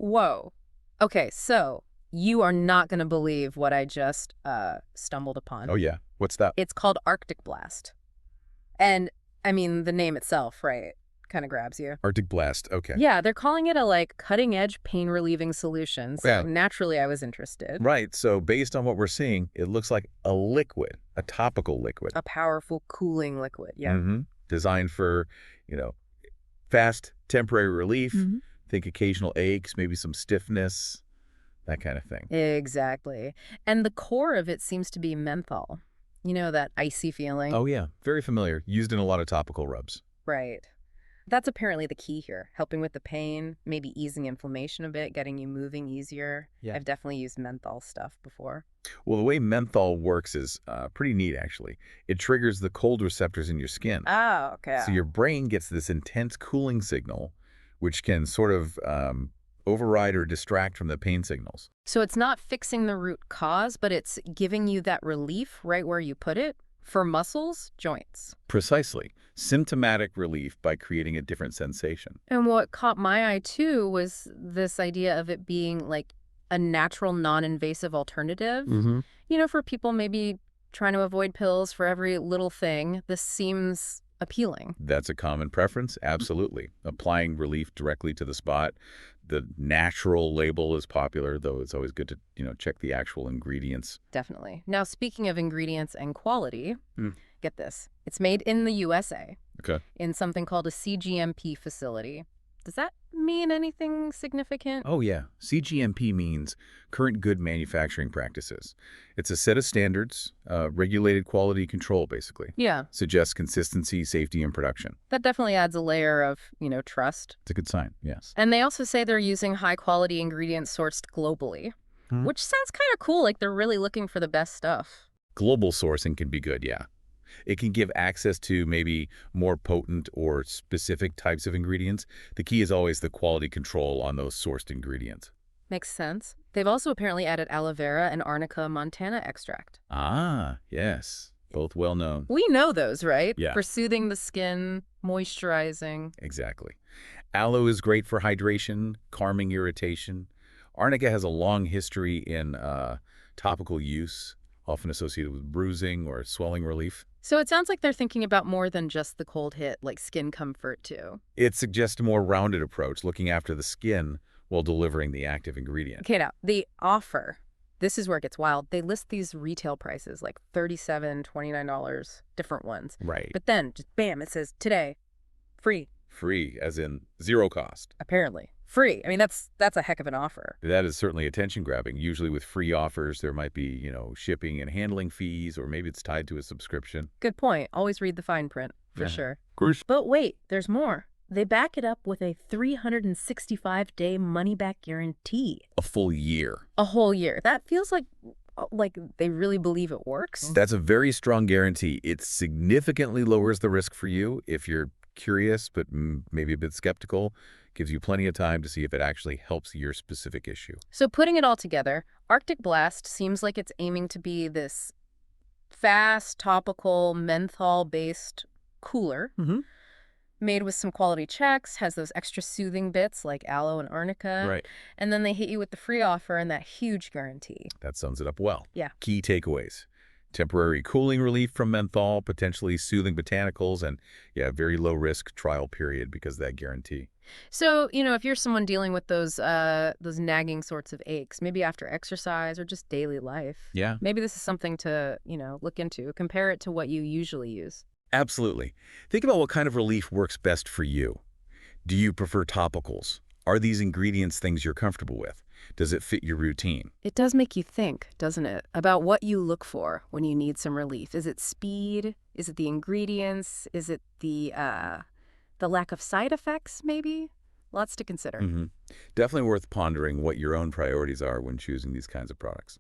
Whoa. Okay, so you are not going to believe what I just stumbled upon. Oh, yeah. What's that? It's called Arctic Blast. And, I mean, the name itself, right, kind of grabs you. Arctic Blast. Okay. Yeah, they're calling it a, cutting-edge pain-relieving solution, so Yeah. naturally I was interested. Right. So based on what we're seeing, it looks like a liquid, a topical liquid. A powerful cooling liquid, yeah. Mm-hmm. Designed for, you know, fast temporary relief. Mhm. Think occasional aches, maybe some stiffness, that kind of thing. Exactly. And the core of it seems to be menthol. You know, that icy feeling? Oh, yeah. Very familiar. Used in a lot of topical rubs. Right. That's apparently the key here, helping with the pain, maybe easing inflammation a bit, getting you moving easier. Yeah. I've definitely used menthol stuff before. Well, the way menthol works is pretty neat, actually. It triggers the cold receptors in your skin. Oh, okay. So your brain gets this intense cooling signal, which can sort of override or distract from the pain signals. So it's not fixing the root cause, but it's giving you that relief right where you put it for muscles, joints. Precisely. Symptomatic relief by creating a different sensation. And what caught my eye, too, was this idea of it being like a natural, non-invasive alternative. Mm-hmm. You know, for people maybe trying to avoid pills for every little thing, this seems appealing. That's a common preference, absolutely. Applying relief directly to the spot. The natural label is popular, though it's always good to, check the actual ingredients. Definitely. Now, speaking of ingredients and quality, Hmm. get this. It's made in the USA Okay. in something called a CGMP facility. Does that mean anything significant? Oh, yeah. CGMP means Current Good Manufacturing Practices. It's a set of standards, regulated quality control, basically. Yeah, Suggests consistency, safety, and production. that definitely adds a layer of, trust. It's a good sign, yes. And they also say they're using high-quality ingredients sourced globally, Hmm. which sounds kind of cool, like they're really looking for the best stuff. Global sourcing can be good, yeah. It can give access to maybe more potent or specific types of ingredients. The key is always the quality control on those sourced ingredients. Makes sense. They've also apparently added aloe vera and Arnica montana extract. Ah, yes. Both well known. We know those, right? Yeah. For soothing the skin, moisturizing. Exactly. Aloe is great for hydration, calming irritation. Arnica has a long history in topical use, often associated with bruising or swelling relief. So it sounds like they're thinking about more than just the cold hit, like skin comfort, too. It suggests a more rounded approach, looking after the skin while delivering the active ingredient. Okay, now, the offer. This is where it gets wild. They list these retail prices, like $37, $29, different ones. Right. But then, just bam, it says, today, free, Free, as in zero cost. apparently. Free. I mean, that's a heck of an offer. That is certainly attention-grabbing. Usually with free offers, there might be, shipping and handling fees, or maybe it's tied to a subscription. Good point. Always read the fine print, for Yeah. sure. Course. But wait, there's more. They back it up with a 365-day money-back guarantee. A full year. A whole year. That feels like they really believe it works. That's a very strong guarantee. It significantly lowers the risk for you if you're curious, but maybe a bit skeptical. Gives you plenty of time to see if it actually helps your specific issue. So putting it all together, Arctic Blast seems like it's aiming to be this fast, topical, menthol-based cooler Mm-hmm. made with some quality checks, has those extra soothing bits like aloe and arnica. Right. And then they hit you with the free offer and that huge guarantee. That sums it up well. Yeah. Key takeaways. Temporary cooling relief from menthol, potentially soothing botanicals, and, very low-risk trial period because of that guarantee. So, if you're someone dealing with those nagging sorts of aches, maybe after exercise or just daily life, Yeah. maybe this is something to, look into. Compare it to what you usually use. Absolutely. Think about what kind of relief works best for you. Do you prefer topicals? Are these ingredients things you're comfortable with? Does it fit your routine? It does make you think, doesn't it, about what you look for when you need some relief. Is it speed? Is it the ingredients? Is it the lack of side effects, maybe? Lots to consider. Mm-hmm. Definitely worth pondering what your own priorities are when choosing these kinds of products.